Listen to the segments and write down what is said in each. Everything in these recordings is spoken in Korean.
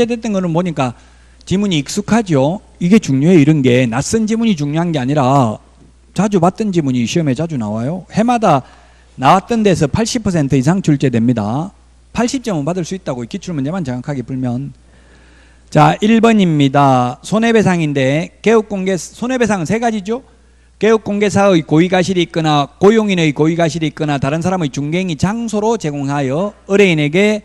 출제됐던 거는 보니까 지문이 익숙하죠. 이게 중요해요. 이런 게 낯선 지문이 중요한 게 아니라 자주 봤던 지문이 시험에 자주 나와요. 해마다 나왔던 데서 80% 이상 출제됩니다. 80점은 받을 수 있다고, 기출문제만 정확하게 풀면. 자, 1번입니다. 손해배상인데 개업공개 손해배상은 세 가지죠. 개업공개사의 고의가실이 있거나 고용인의 고의가실이 있거나 다른 사람의 중개행위 장소로 제공하여 의뢰인에게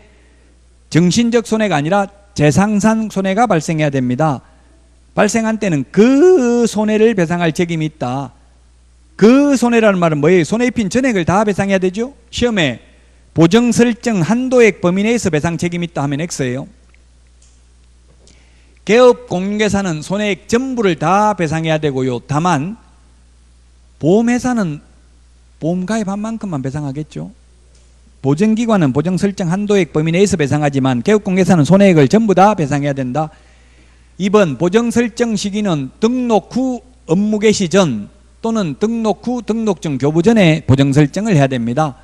정신적 손해가 아니라 재산상 손해가 발생해야 됩니다. 발생한 때는 그 손해를 배상할 책임이 있다. 그 손해라는 말은 뭐예요? 손해 입힌 전액을 다 배상해야 되죠. 시험에 보정 설정 한도액 범위 내에서 배상 책임이 있다 하면 X예요. 개업 공개사는 손해액 전부를 다 배상해야 되고요. 다만 보험회사는 보험 가입한 만큼만 배상하겠죠. 보증기관은 보정 설정 한도액 범위 내에서 배상하지만 개업 공개사는 손해액을 전부 다 배상해야 된다. 2번 보정 설정 시기는 등록 후 업무 개시 전 또는 등록 후 등록증 교부 전에 보정 설정을 해야 됩니다.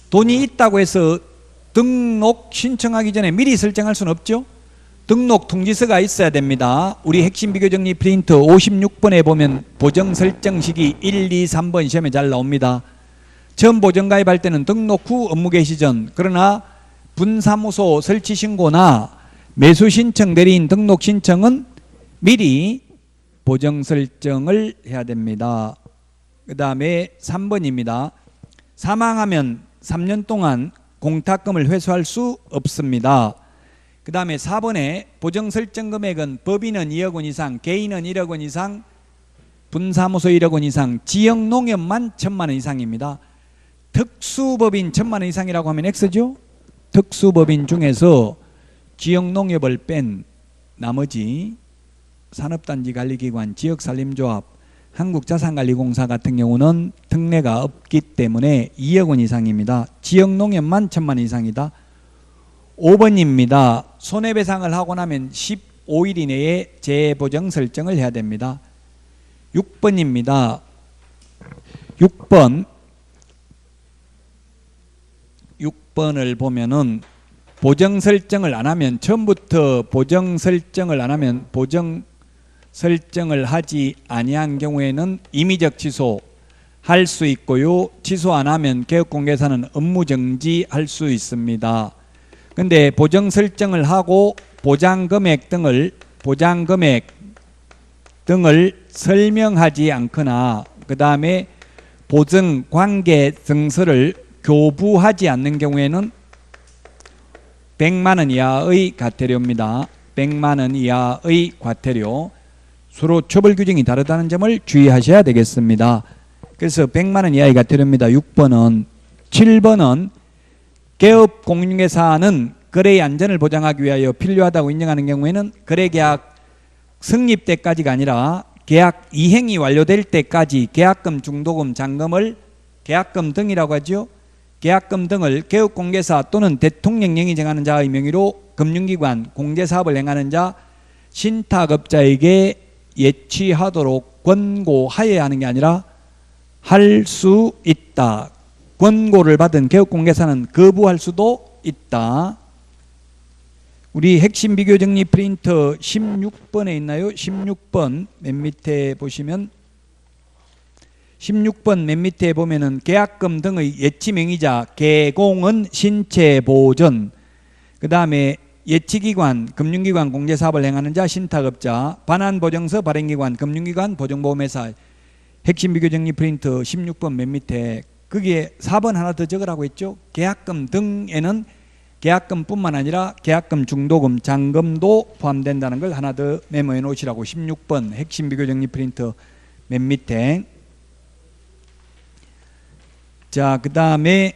돈이 있다고 해서 등록 신청하기 전에 미리 설정할 수는 없죠. 등록 통지서가 있어야 됩니다. 우리 핵심 비교 정리 프린트 56번에 보면 보정 설정 시기 1, 2, 3번 시험에 잘 나옵니다. 처음 보정 가입할 때는 등록 후 업무 개시 전, 그러나 분사무소 설치 신고나 매수 신청 대리인 등록 신청은 미리 보정 설정을 해야 됩니다. 그 다음에 3번입니다. 사망하면 3년 동안 공탁금을 회수할 수 없습니다. 그 다음에 4번에 보정 설정 금액은 법인은 2억 원 이상, 개인은 1억 원 이상, 분사무소 1억 원 이상, 지역농협만 1,000만 원 이상입니다. 특수법인 1,000만 원 이상이라고 하면 X죠. 특수법인 중에서 지역농협을 뺀 나머지 산업단지관리기관, 지역산림조합, 한국자산관리공사 같은 경우는 특례가 없기 때문에 2억 원 이상입니다. 지역농협만 1,000만 원 이상이다. 5번입니다. 손해배상을 하고 나면 15일 이내에 재보정 설정을 해야 됩니다. 6번입니다. 6번을 보면은 보정 설정을 안 하면, 처음부터 보정 설정을 안 하면, 보정 설정을 하지 아니한 경우에는 임의적 취소 할 수 있고요. 취소 안 하면 개업공개사는 업무 정지할 수 있습니다. 근데 보정 설정을 하고 보장금액 등을 설명하지 않거나 그 다음에 보증 관계 증서를 교부하지 않는 경우에는 100만 원 이하의 과태료입니다. 100만 원 이하의 과태료. 서로 처벌 규정이 다르다는 점을 주의하셔야 되겠습니다. 그래서 100만 원 이하의 과태료입니다. 6번은. 7번은 개업 공인중개사는 거래의 안전을 보장하기 위하여 필요하다고 인정하는 경우에는 거래계약 성립 때까지가 아니라 계약 이행이 완료될 때까지 계약금, 중도금, 잔금을 계약금 등이라고 하죠. 계약금 등을 개업공개사 또는 대통령령이 정하는 자의 명의로 금융기관, 공제사업을 행하는 자, 신탁업자에게 예치하도록 권고하여야 하는 게 아니라 할 수 있다. 권고를 받은 개업공개사는 거부할 수도 있다. 우리 핵심 비교 정리 프린터 16번에 있나요? 16번 맨 밑에 보시면 16번 맨 밑에 보면은 계약금 등의 예치명의자, 개공은 신체보전, 그 다음에 예치기관, 금융기관, 공제사업을 행하는 자, 신탁업자, 반환보증서, 발행기관, 금융기관, 보증보험회사. 핵심 비교 정리 프린터 16번 맨 밑에 거기에 4번 하나 더 적으라고 했죠. 계약금 등에는 계약금뿐만 아니라 계약금, 중도금, 잔금도 포함된다는 걸 하나 더 메모해 놓으시라고. 16번 핵심 비교 정리 프린터 맨 밑에. 자, 그 다음에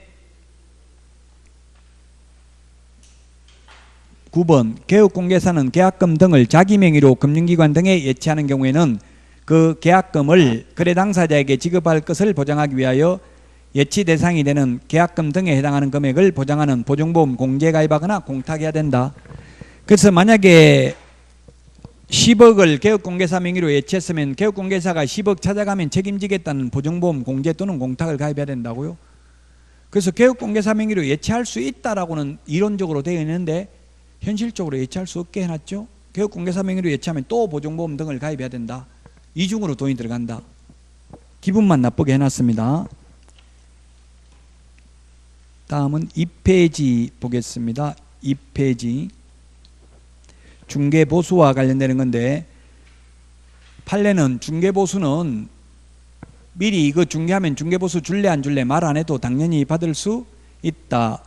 9번 개업공개사는 계약금 등을 자기 명의로 금융기관 등에 예치하는 경우에는 그 계약금을 거래 당사자에게 지급할 것을 보장하기 위하여 예치 대상이 되는 계약금 등에 해당하는 금액을 보장하는 보증보험 공제 가입하거나 공탁해야 된다. 그래서 만약에 10억을 개업공개사 명의로 예치했으면 개업공개사가 10억 찾아가면 책임지겠다는 보증보험 공제 또는 공탁을 가입해야 된다고요. 그래서 개업공개사 명의로 예치할 수 있다라고는 이론적으로 되어 있는데 현실적으로 예치할 수 없게 해놨죠. 교육공개사 명의로 예치하면 또 보종보험 등을 가입해야 된다. 이중으로 돈이 들어간다. 기분만 나쁘게 해놨습니다. 다음은 2페이지 보겠습니다. 2페이지 중개보수와 관련되는 건데, 판례는 중개보수는 미리 이거 중개하면 중개보수 줄래 안 줄래 말 안 해도 당연히 받을 수 있다.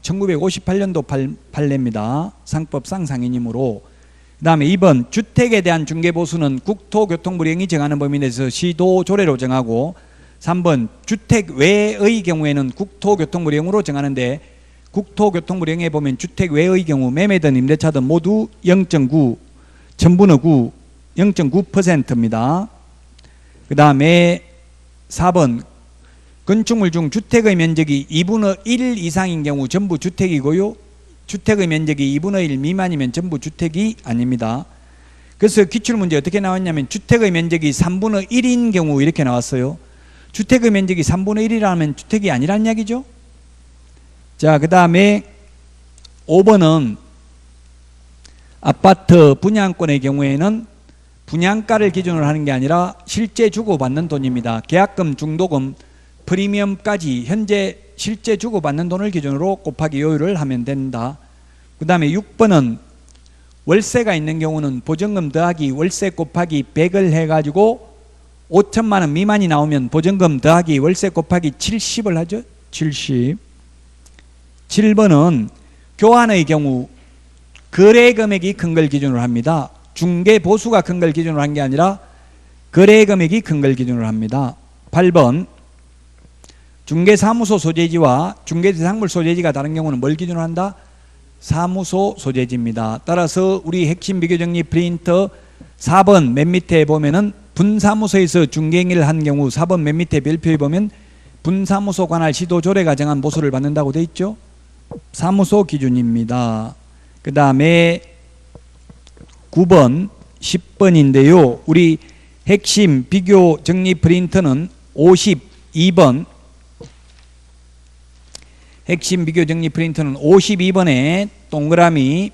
1958년도 판례입니다. 상법상 상인이므로. 그 다음에 2번 주택에 대한 중개보수는 국토교통부령이 정하는 범위 내에서 시도조례로 정하고, 3번 주택 외의 경우에는 국토교통부령으로 정하는데, 국토교통부령에 보면 주택 외의 경우 매매든 임대차든 모두 0.9 전분의 9 0.9%입니다. 그 다음에 4번 건축물 중 주택의 면적이 2분의 1 이상인 경우 전부 주택이고요, 주택의 면적이 2분의 1 미만이면 전부 주택이 아닙니다. 그래서 기출문제 어떻게 나왔냐면 주택의 면적이 3분의 1인 경우 이렇게 나왔어요. 주택의 면적이 3분의 1이라면 주택이 아니란 이야기죠. 자, 그 다음에 5번은 아파트 분양권의 경우에는 분양가를 기준으로 하는 게 아니라 실제 주고받는 돈입니다. 계약금, 중도금, 프리미엄까지 현재 실제 주고받는 돈을 기준으로 곱하기 요율을 하면 된다. 그 다음에 6번은 월세가 있는 경우는 보증금 더하기 월세 곱하기 100을 해가지고 5천만 원 미만이 나오면 보증금 더하기 월세 곱하기 70을 하죠. 70. 7번은 교환의 경우 거래 금액이 큰 걸 기준으로 합니다. 중개 보수가 큰 걸 기준으로 한 게 아니라 거래 금액이 큰 걸 기준으로 합니다. 8번 중개사무소 소재지와 중개대상물 소재지가 다른 경우는 뭘 기준으로 한다? 사무소 소재지입니다. 따라서 우리 핵심 비교정리 프린터 4번 맨 밑에 보면은 분사무소에서 중개행위를 한 경우 4번 맨 밑에 별표에 보면 분사무소 관할 시도조례가 정한 보수를 받는다고 돼 있죠. 사무소 기준입니다. 그 다음에 9번 10번인데요 우리 핵심 비교 정리 프린터는 52번 핵심 비교 정리 프린터는 52번에 동그라미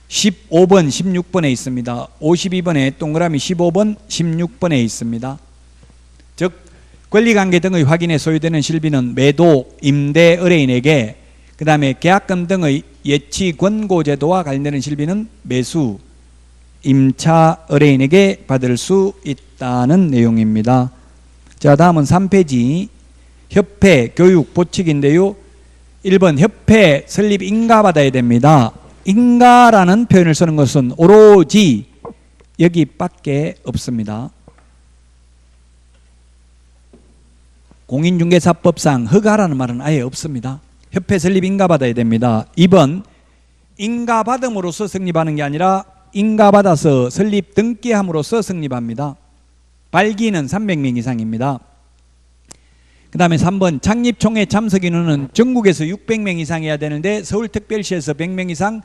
15번 16번에 있습니다. 52번에 동그라미 15번 16번에 있습니다. 즉 권리관계 등의 확인에 소요되는 실비는 매도, 임대 의뢰인에게, 그 다음에 계약금 등의 예치 권고제도와 관련되는 실비는 매수, 임차 의뢰인에게 받을 수 있다는 내용입니다. 자, 다음은 3페이지 협회 교육 보칙인데요. 1번 협회 설립 인가받아야 됩니다. 인가라는 표현을 쓰는 것은 오로지 여기밖에 없습니다. 공인중개사법상 허가라는 말은 아예 없습니다. 협회 설립 인가받아야 됩니다. 2번 인가받음으로써 성립하는 게 아니라 인가받아서 설립 등기함으로써 성립합니다. 발기는 300명 이상입니다. 그 다음에 3번 창립총회 참석 인원은 전국에서 600명 이상 해야 되는데 서울특별시에서 100명 이상,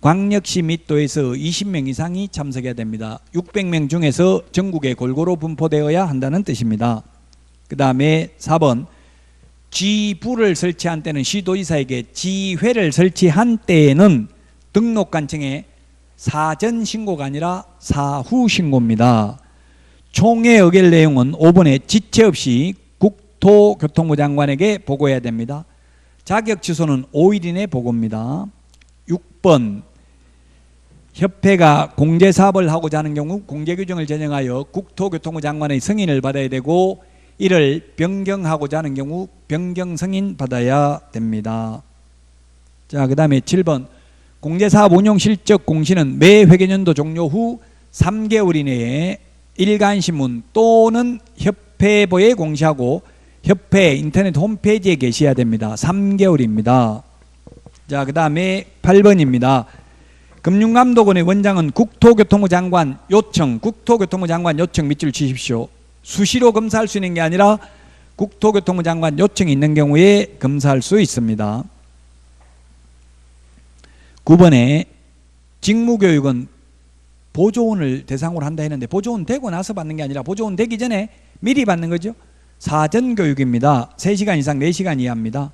광역시 및 도에서 20명 이상이 참석해야 됩니다. 600명 중에서 전국에 골고루 분포되어야 한다는 뜻입니다. 그 다음에 4번 지부를 설치한 때는 시도지사에게, 지회를 설치한 때에는 등록관청에 사전 신고가 아니라 사후 신고입니다. 총회 의결 내용은 5번에 지체 없이 국토교통부 장관에게 보고해야 됩니다. 자격 취소는 5일 이내 보고입니다. 6번 협회가 공제사업을 하고자 하는 경우 공제규정을 제정하여 국토교통부 장관의 승인을 받아야 되고, 이를 변경하고자 하는 경우 변경 승인 받아야 됩니다. 자, 그 다음에 7번 공제사업 운용 실적 공시는 매 회계연도 종료 후 3개월 이내에 일간신문 또는 협회보에 공시하고 협회 인터넷 홈페이지에 게시해야 됩니다. 3개월입니다. 자, 그 다음에 8번입니다. 금융감독원의 원장은 국토교통부 장관 요청, 국토교통부 장관 요청 밑줄 치십시오. 수시로 검사할 수 있는 게 아니라 국토교통부 장관 요청이 있는 경우에 검사할 수 있습니다. 9번에 직무교육은 보조원을 대상으로 한다 했는데 보조원 되고 나서 받는 게 아니라 보조원 되기 전에 미리 받는 거죠. 사전교육입니다. 3시간 이상 4시간 이하입니다.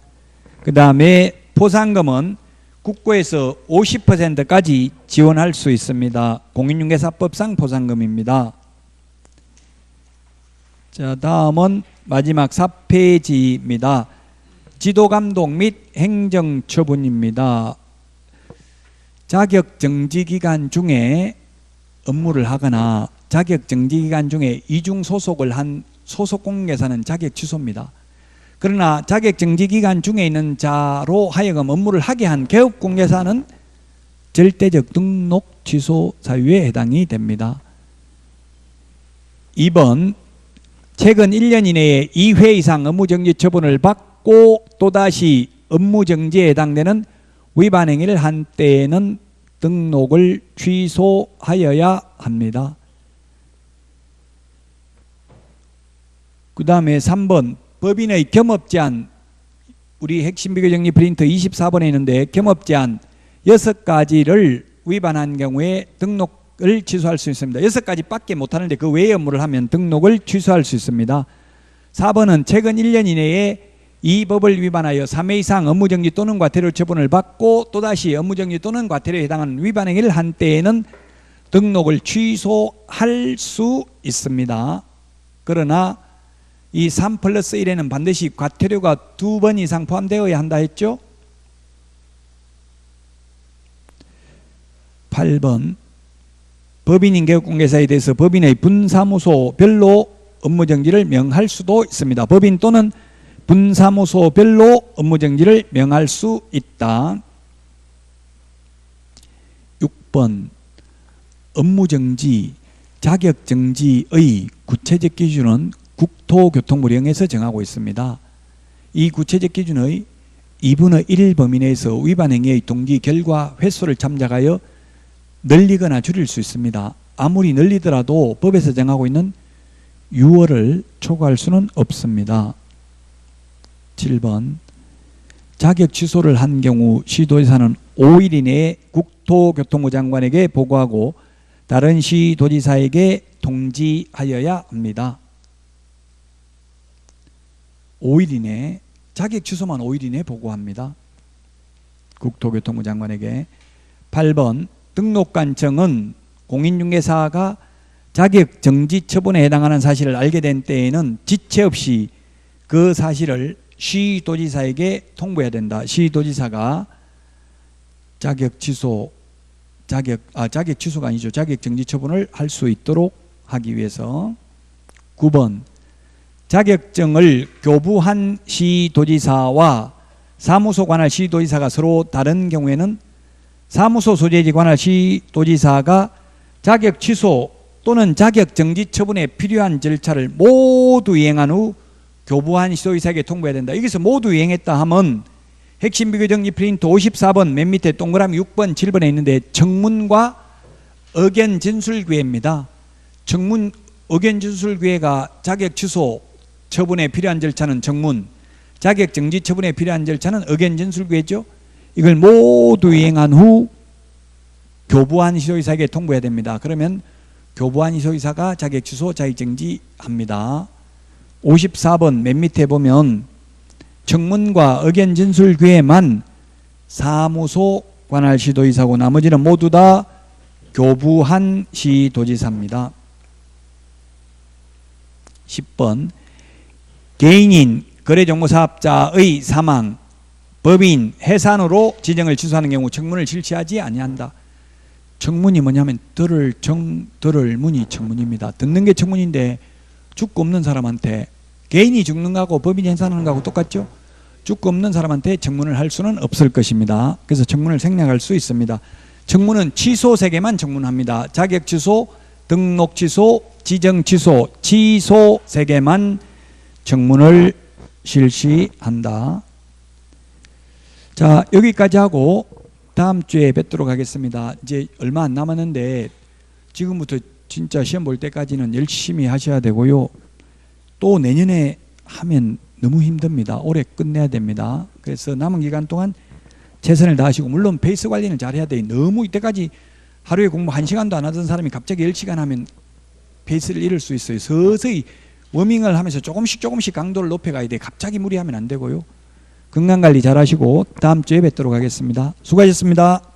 그 다음에 포상금은 국고에서 50%까지 지원할 수 있습니다. 공인중개사법상 포상금입니다. 자, 다음은 마지막 4페이지입니다. 지도감독 및 행정처분입니다. 자격정지기간 중에 업무를 하거나 자격정지기간 중에 이중소속을 한 소속공인중개사는 자격 취소입니다. 그러나 자격정지기간 중에 있는 자로 하여금 업무를 하게 한 개업공개사는 절대적 등록 취소 사유에 해당이 됩니다. 2번, 최근 1년 이내에 2회 이상 업무정지 처분을 받고 또다시 업무정지에 해당되는 위반 행위를 한 때에는 등록을 취소하여야 합니다. 그 다음에 3번, 법인의 겸업제한, 우리 핵심 비교정리 프린트 24번에 있는데 겸업제한 6가지를 위반한 경우에 등록을 취소할 수 있습니다. 6가지밖에 못하는데 그 외의 업무를 하면 등록을 취소할 수 있습니다. 4번은 최근 1년 이내에 이 법을 위반하여 3회 이상 업무정지 또는 과태료 처분을 받고 또다시 업무정지 또는 과태료에 해당하는 위반 행위를 한 때에는 등록을 취소할 수 있습니다. 그러나 이 3+1에는 반드시 과태료가 2번 이상 포함되어야 한다 했죠. 8번, 법인인 개업공개사에 대해서 법인의 분사무소별로 업무정지를 명할 수도 있습니다. 법인 또는 분사무소별로 업무정지를 명할 수 있다. 6번, 업무정지, 자격정지의 구체적 기준은 국토교통부령에서 정하고 있습니다. 이 구체적 기준의 2분의 1 범위 내에서 위반 행위의 동기, 결과, 횟수를 참작하여 늘리거나 줄일 수 있습니다. 아무리 늘리더라도 법에서 정하고 있는 6월을 초과할 수는 없습니다. 7번, 자격 취소를 한 경우 시도지사는 5일 이내에 국토교통부 장관에게 보고하고 다른 시도지사에게 통지하여야 합니다. 5일 이내, 자격 취소만 5일 이내에 보고합니다. 국토교통부 장관에게. 8번, 등록관청은 공인중개사가 자격 정지 처분에 해당하는 사실을 알게 된 때에는 지체 없이 그 사실을 시도지사에게 통보해야 된다. 시도지사가 자격 취소가 아니죠. 자격 정지 처분을 할 수 있도록 하기 위해서. 9번, 자격증을 교부한 시도지사와 사무소 관할 시도지사가 서로 다른 경우에는 사무소 소재지 관할 시도지사가 자격 취소 또는 자격 정지 처분에 필요한 절차를 모두 이행한 후 교부한 시도지사에게 통보해야 된다. 여기서 모두 이행했다 하면 핵심 비교정리 프린트 54번 맨 밑에 동그라미 6번 7번에 있는데 청문과 의견 진술기회입니다. 청문 의견 진술기회가 자격 취소 처분에 필요한 절차는 청문, 자격 정지 처분에 필요한 절차는 의견 진술기회죠. 이걸 모두 이행한 후 교부한 시도지사에게 통보해야 됩니다. 그러면 교부한 시도지사가 자격 취소, 자격 정지 합니다. 54번 맨 밑에 보면 청문과 의견 진술 기회만 사무소 관할 시도지사고 나머지는 모두 다 교부한 시도지사입니다. 10번, 개인인 거래정보사업자의 사망, 법인, 해산으로 지정을 취소하는 경우 청문을 실시하지 아니한다. 청문이 뭐냐면 들을 문이 청문입니다. 듣는 게 청문인데 죽고 없는 사람한테, 개인이 죽는 거하고 법인이 해산하는 거하고 똑같죠. 죽고 없는 사람한테 청문을 할 수는 없을 것입니다. 그래서 청문을 생략할 수 있습니다. 청문은 취소 3개만 청문합니다. 자격 취소, 등록 취소, 지정 취소, 취소 3개만 청문을 실시한다. 자, 여기까지 하고 다음 주에 뵙도록 하겠습니다. 이제 얼마 안 남았는데 지금부터 진짜 시험 볼 때까지는 열심히 하셔야 되고요. 또 내년에 하면 너무 힘듭니다. 올해 끝내야 됩니다. 그래서 남은 기간 동안 최선을 다하시고, 물론 페이스 관리는 잘 해야 돼요. 너무 이때까지 하루에 공부 1시간도 안 하던 사람이 갑자기 10시간 하면 페이스를 잃을 수 있어요. 서서히 워밍을 하면서 조금씩 강도를 높여가야 돼요. 갑자기 무리하면 안 되고요. 건강관리 잘 하시고 다음 주에 뵙도록 하겠습니다. 수고하셨습니다.